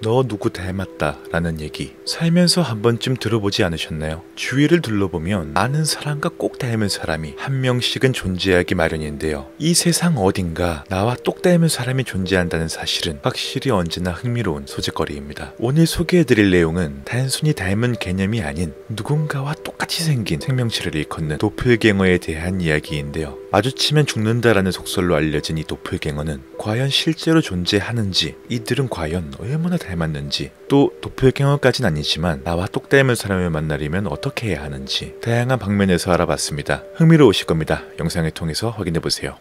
너 누구 닮았다 라는 얘기 살면서 한 번쯤 들어보지 않으셨나요? 주위를 둘러보면 아는 사람과 꼭 닮은 사람이 한 명씩은 존재하기 마련인데요. 이 세상 어딘가 나와 똑 닮은 사람이 존재한다는 사실은 확실히 언제나 흥미로운 소재거리입니다. 오늘 소개해드릴 내용은 단순히 닮은 개념이 아닌 누군가와 똑같이 생긴 생명체를 일컫는 도플갱어에 대한 이야기인데요. 마주치면 죽는다라는 속설로 알려진 이 도플갱어는 과연 실제로 존재하는지, 이들은 과연 얼마나 닮았는지, 또 도플갱어까진 아니지만 나와 똑 닮은 사람을 만나려면 어떻게 해야 하는지 다양한 방면에서 알아봤습니다. 흥미로우실 겁니다. 영상을 통해서 확인해보세요.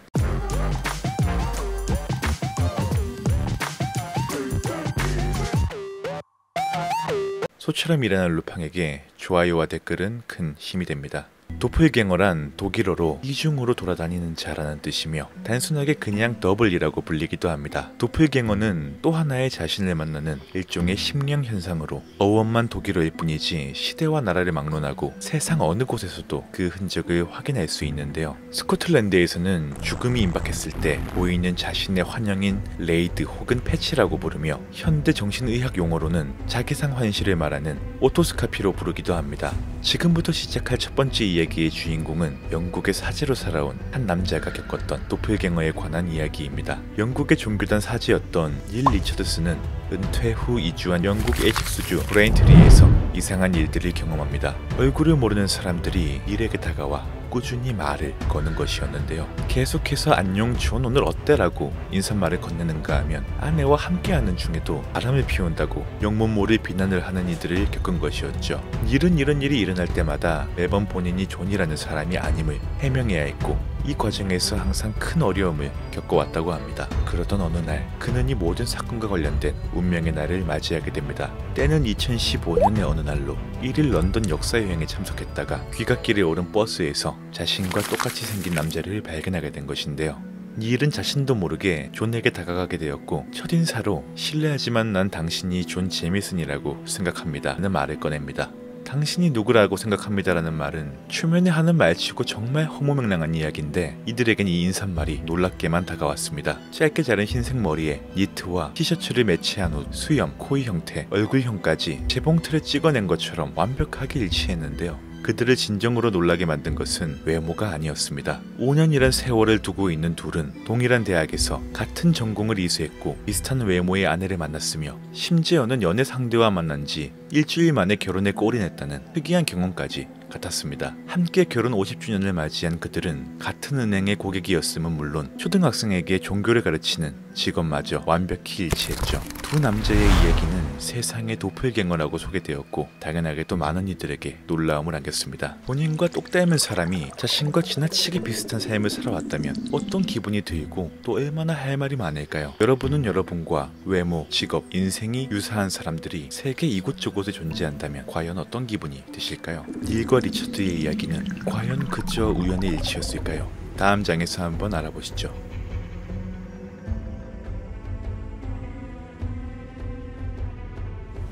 소처럼 일어난 루팡에게 좋아요와 댓글은 큰 힘이 됩니다. 도플갱어란 독일어로 이중으로 돌아다니는 자라는 뜻이며 단순하게 그냥 더블이라고 불리기도 합니다. 도플갱어는 또 하나의 자신을 만나는 일종의 심령 현상으로 어원만 독일어일 뿐이지 시대와 나라를 막론하고 세상 어느 곳에서도 그 흔적을 확인할 수 있는데요. 스코틀랜드에서는 죽음이 임박했을 때 보이는 자신의 환영인 레이드 혹은 패치라고 부르며 현대 정신의학 용어로는 자기상 환시를 말하는 오토스카피로 부르기도 합니다. 지금부터 시작할 첫 번째 이야기의 주인공은 영국의 사제로 살아온 한 남자가 겪었던 도플갱어에 관한 이야기입니다. 영국의 종교단 사제였던 닐 리처드스는 은퇴 후 이주한 영국 에식스주 브레인트리에서 이상한 일들을 경험합니다. 얼굴을 모르는 사람들이 닐에게 다가와 꾸준히 말을 거는 것이었는데요. 계속해서 안녕 존 오늘 어때라고 인사말을 건네는가 하면 아내와 함께하는 중에도 바람을 피운다고 영문모를 비난을 하는 이들을 겪은 것이었죠. 닐은 이런 일이 일어날 때마다 매번 본인이 존이라는 사람이 아님을 해명해야 했고 이 과정에서 항상 큰 어려움을 겪어왔다고 합니다. 그러던 어느 날 그는 이 모든 사건과 관련된 운명의 날을 맞이하게 됩니다. 때는 2015년의 어느 날로 1일 런던 역사여행에 참석했다가 귀갓길에 오른 버스에서 자신과 똑같이 생긴 남자를 발견하게 된 것인데요. 닐은 자신도 모르게 존에게 다가가게 되었고 첫인사로 실례하지만 난 당신이 존 제미슨이라고 생각합니다 라는 말을 꺼냅니다. 당신이 누구라고 생각합니다라는 말은 초면에 하는 말치고 정말 허무맹랑한 이야기인데 이들에겐 이 인사말이 놀랍게만 다가왔습니다. 짧게 자른 흰색 머리에 니트와 티셔츠를 매치한 옷, 수염, 코의 형태, 얼굴형까지 재봉틀에 찍어낸 것처럼 완벽하게 일치했는데요. 그들을 진정으로 놀라게 만든 것은 외모가 아니었습니다. 5년이란 세월을 두고 있는 둘은 동일한 대학에서 같은 전공을 이수했고 비슷한 외모의 아내를 만났으며 심지어는 연애 상대와 만난 지 일주일 만에 결혼에 골인했다는 특이한 경험까지 같았습니다. 함께 결혼 50주년을 맞이한 그들은 같은 은행의 고객이었음은 물론 초등학생에게 종교를 가르치는 직업마저 완벽히 일치했죠. 두 남자의 이야기는 세상의 도플갱어라고 소개되었고 당연하게도 많은 이들에게 놀라움을 안겼습니다. 본인과 똑 닮은 사람이 자신과 지나치게 비슷한 삶을 살아왔다면 어떤 기분이 들고 또 얼마나 할 말이 많을까요? 여러분은 여러분과 외모, 직업, 인생이 유사한 사람들이 세계 이곳저곳에 존재한다면 과연 어떤 기분이 드실까요? 닐과 리처드의 이야기는 과연 그저 우연의 일치였을까요? 다음 장에서 한번 알아보시죠.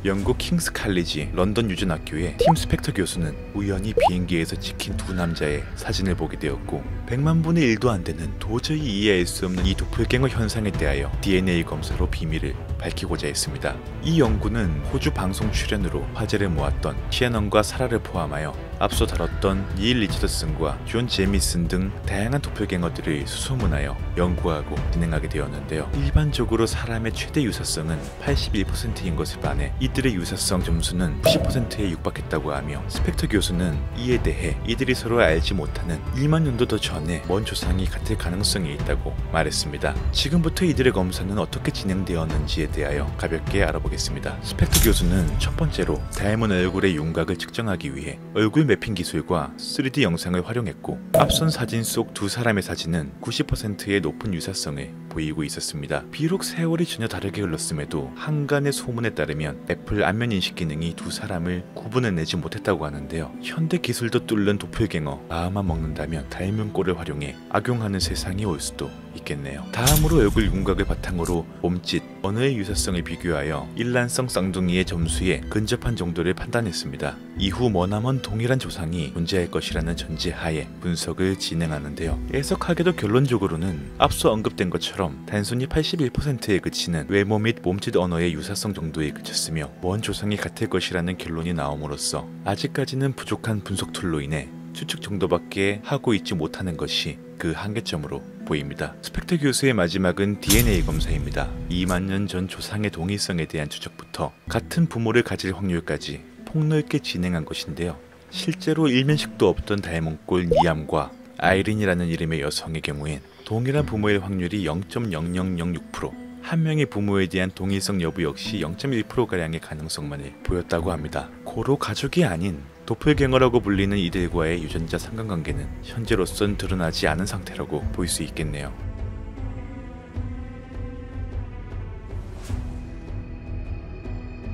영국 킹스 칼리지 런던 유전학교의 팀 스펙터 교수는 우연히 비행기에서 찍힌 두 남자의 사진을 보게 되었고 100만 분의 1도 안 되는 도저히 이해할 수 없는 이 도플갱어 현상에 대하여 DNA 검사로 비밀을 밝히고자 했습니다. 이 연구는 호주 방송 출연으로 화제를 모았던 시애넌과 사라를 포함하여 앞서 다뤘던 닐 리처드슨과 존 제미슨 등 다양한 도플갱어들을 수소문하여 연구하고 진행하게 되었는데요. 일반적으로 사람의 최대 유사성은 81%인 것을 반해 이들의 유사성 점수는 90%에 육박했다고 하며 스펙터 교수는 이에 대해 이들이 서로 알지 못하는 1만 년도 더 전에 먼 조상이 같을 가능성이 있다고 말했습니다. 지금부터 이들의 검사는 어떻게 진행되었는지에 대하여 가볍게 알아보겠습니다. 스펙터 교수는 첫 번째로 닮은 얼굴의 윤곽을 측정하기 위해 얼굴 매핑 기술과 3D 영상을 활용했고 앞선 사진 속 두 사람의 사진은 90%의 높은 유사성을 보이고 있었습니다. 비록 세월이 전혀 다르게 흘렀음에도 한간의 소문에 따르면 애플 안면 인식 기능이 두 사람을 구분해내지 못했다고 하는데요. 현대 기술도 뚫는 도플갱어 마음만 먹는다면 닮은 꼴을 활용해 악용하는 세상이 올 수도 있겠네요. 다음으로 얼굴 윤곽을 바탕으로 몸짓, 언어의 유사성을 비교하여 일란성 쌍둥이의 점수에 근접한 정도를 판단했습니다. 이후 머나먼 동일한 조상이 존재할 것이라는 전제하에 분석을 진행하는데요. 애석하게도 결론적으로는 앞서 언급된 것처럼 단순히 81%에 그치는 외모 및 몸짓 언어의 유사성 정도에 그쳤으며 먼 조상이 같을 것이라는 결론이 나옴으로써 아직까지는 부족한 분석 툴로 인해 추측 정도밖에 하고 있지 못하는 것이 그 한계점으로 보입니다. 스펙터 교수의 마지막은 DNA 검사입니다. 2만 년 전 조상의 동일성에 대한 추적부터 같은 부모를 가질 확률까지 폭넓게 진행한 것인데요. 실제로 일면식도 없던 닮은꼴 니암과 아이린이라는 이름의 여성의 경우엔 동일한 부모일 확률이 0.0006%, 한 명의 부모에 대한 동일성 여부 역시 0.1%가량의 가능성만을 보였다고 합니다. 고로 가족이 아닌 도플갱어라고 불리는 이들과의 유전자 상관관계는 현재로선 드러나지 않은 상태라고 볼 수 있겠네요.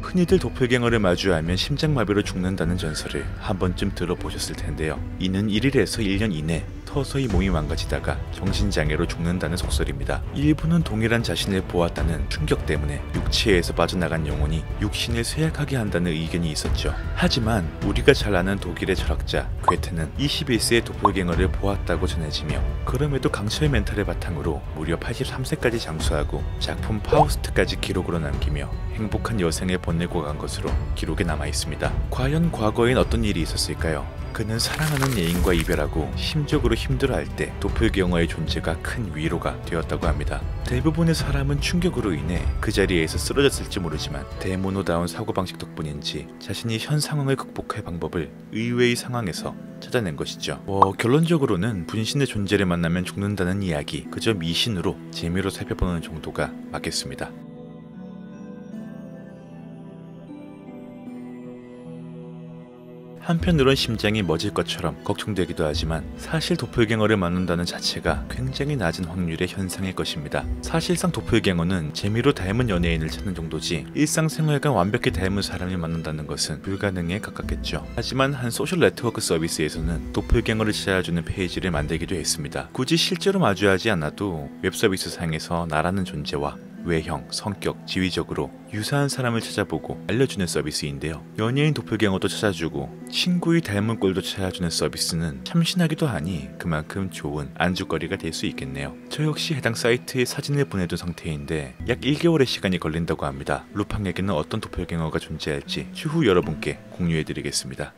흔히들 도플갱어를 마주하면 심장마비로 죽는다는 전설을 한 번쯤 들어보셨을 텐데요. 이는 1일에서 1년 이내 서서히 몸이 망가지다가 정신장애로 죽는다는 속설입니다. 일부는 동일한 자신을 보았다는 충격 때문에 육체에서 빠져나간 영혼이 육신을 쇠약하게 한다는 의견이 있었죠. 하지만 우리가 잘 아는 독일의 철학자 괴테는 21세의 도플갱어를 보았다고 전해지며 그럼에도 강철 멘탈을 바탕으로 무려 83세까지 장수하고 작품 파우스트까지 기록으로 남기며 행복한 여생을 보내고 간 것으로 기록에 남아 있습니다. 과연 과거엔 어떤 일이 있었을까요? 그는 사랑하는 애인과 이별하고 심적으로 힘들어할 때 도플갱어의 존재가 큰 위로가 되었다고 합니다. 대부분의 사람은 충격으로 인해 그 자리에서 쓰러졌을지 모르지만 대모노다운 사고방식 덕분인지 자신이 현 상황을 극복할 방법을 의외의 상황에서 찾아낸 것이죠. 결론적으로는 분신의 존재를 만나면 죽는다는 이야기, 그저 미신으로 재미로 살펴보는 정도가 맞겠습니다. 한편으론 심장이 멎을 것처럼 걱정되기도 하지만 사실 도플갱어를 만난다는 자체가 굉장히 낮은 확률의 현상일 것입니다. 사실상 도플갱어는 재미로 닮은 연예인을 찾는 정도지 일상생활과 완벽히 닮은 사람을 만난다는 것은 불가능에 가깝겠죠. 하지만 한 소셜 네트워크 서비스에서는 도플갱어를 찾아주는 페이지를 만들기도 했습니다. 굳이 실제로 마주하지 않아도 웹서비스 상에서 나라는 존재와 외형, 성격, 지위적으로 유사한 사람을 찾아보고 알려주는 서비스인데요. 연예인 도플갱어도 찾아주고 친구의 닮은 꼴도 찾아주는 서비스는 참신하기도 하니 그만큼 좋은 안주거리가 될 수 있겠네요. 저 역시 해당 사이트에 사진을 보내둔 상태인데 약 1개월의 시간이 걸린다고 합니다. 루팡에게는 어떤 도플갱어가 존재할지 추후 여러분께 공유해드리겠습니다.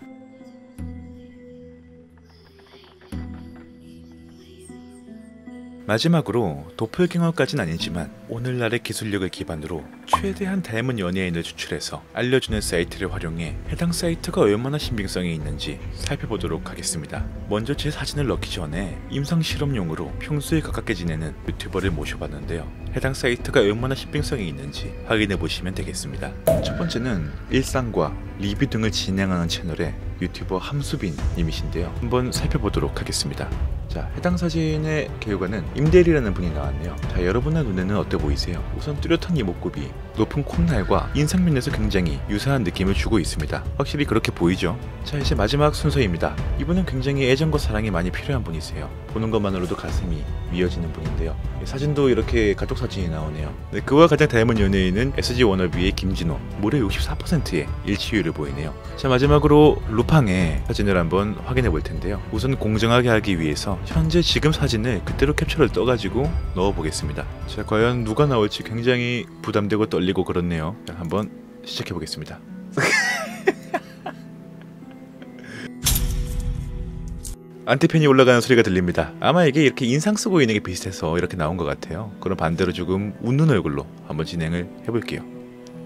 마지막으로 도플갱어까진 아니지만 오늘날의 기술력을 기반으로 최대한 닮은 연예인을 추출해서 알려주는 사이트를 활용해 해당 사이트가 얼마나 신빙성이 있는지 살펴보도록 하겠습니다. 먼저 제 사진을 넣기 전에 임상실험용으로 평소에 가깝게 지내는 유튜버를 모셔봤는데요. 해당 사이트가 얼마나 신빙성이 있는지 확인해보시면 되겠습니다. 첫 번째는 일상과 리뷰 등을 진행하는 채널의 유튜버 함수빈 님이신데요. 한번 살펴보도록 하겠습니다. 자, 해당 사진의 개요가는 임대리라는 분이 나왔네요. 자, 여러분의 눈에는 어때 보이세요? 우선 뚜렷한 이목구비, 높은 콧날과 인상면에서 굉장히 유사한 느낌을 주고 있습니다. 확실히 그렇게 보이죠? 자, 이제 마지막 순서입니다. 이분은 굉장히 애정과 사랑이 많이 필요한 분이세요. 보는 것만으로도 가슴이 미어지는 분인데요. 사진도 이렇게 가족 사진이 나오네요. 네, 그와 가장 닮은 연예인은 SG 워너비의 김진호, 무려 64%의 일치율을 보이네요. 자, 마지막으로 루팡의 사진을 한번 확인해 볼 텐데요. 우선 공정하게 하기 위해서 현재 지금 사진을 그대로 캡처를 떠가지고 넣어보겠습니다. 자, 과연 누가 나올지 굉장히 부담되고 떨리고 그렇네요. 자, 한번 시작해 보겠습니다. 안티팬이 올라가는 소리가 들립니다. 아마 이게 이렇게 인상 쓰고 있는 게 비슷해서 이렇게 나온 것 같아요. 그럼 반대로 조금 웃는 얼굴로 한번 진행을 해볼게요.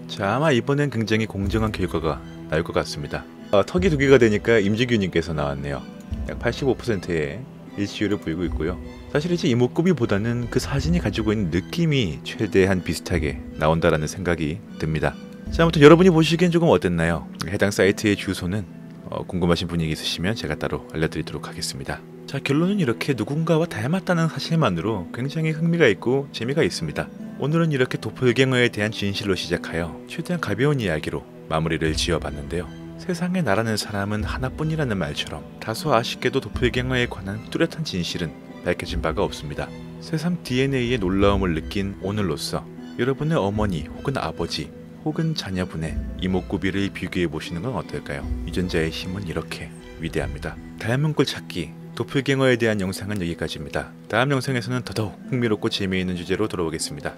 자, 아마 이번엔 굉장히 공정한 결과가 나올 것 같습니다. 턱이 2개가 되니까 임지규님께서 나왔네요. 약 85%의 일치율을 보이고 있고요. 사실 이제 이목구비보다는 그 사진이 가지고 있는 느낌이 최대한 비슷하게 나온다라는 생각이 듭니다. 자, 아무튼 여러분이 보시기엔 조금 어땠나요? 해당 사이트의 주소는 궁금하신 분이 있으시면 제가 따로 알려드리도록 하겠습니다. 자, 결론은 이렇게 누군가와 닮았다는 사실만으로 굉장히 흥미가 있고 재미가 있습니다. 오늘은 이렇게 도플갱어에 대한 진실로 시작하여 최대한 가벼운 이야기로 마무리를 지어봤는데요. 세상에 나라는 사람은 하나뿐이라는 말처럼 다소 아쉽게도 도플갱어에 관한 뚜렷한 진실은 밝혀진 바가 없습니다. 새삼 DNA의 놀라움을 느낀 오늘로써 여러분의 어머니 혹은 아버지 혹은 자녀분의 이목구비를 비교해 보시는 건 어떨까요? 유전자의 힘은 이렇게 위대합니다. 닮은 꼴 찾기 도플갱어에 대한 영상은 여기까지입니다. 다음 영상에서는 더더욱 흥미롭고 재미있는 주제로 돌아오겠습니다.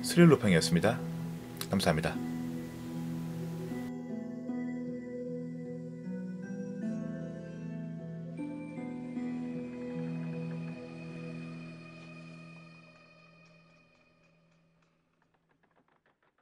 스릴로팡이었습니다. 감사합니다.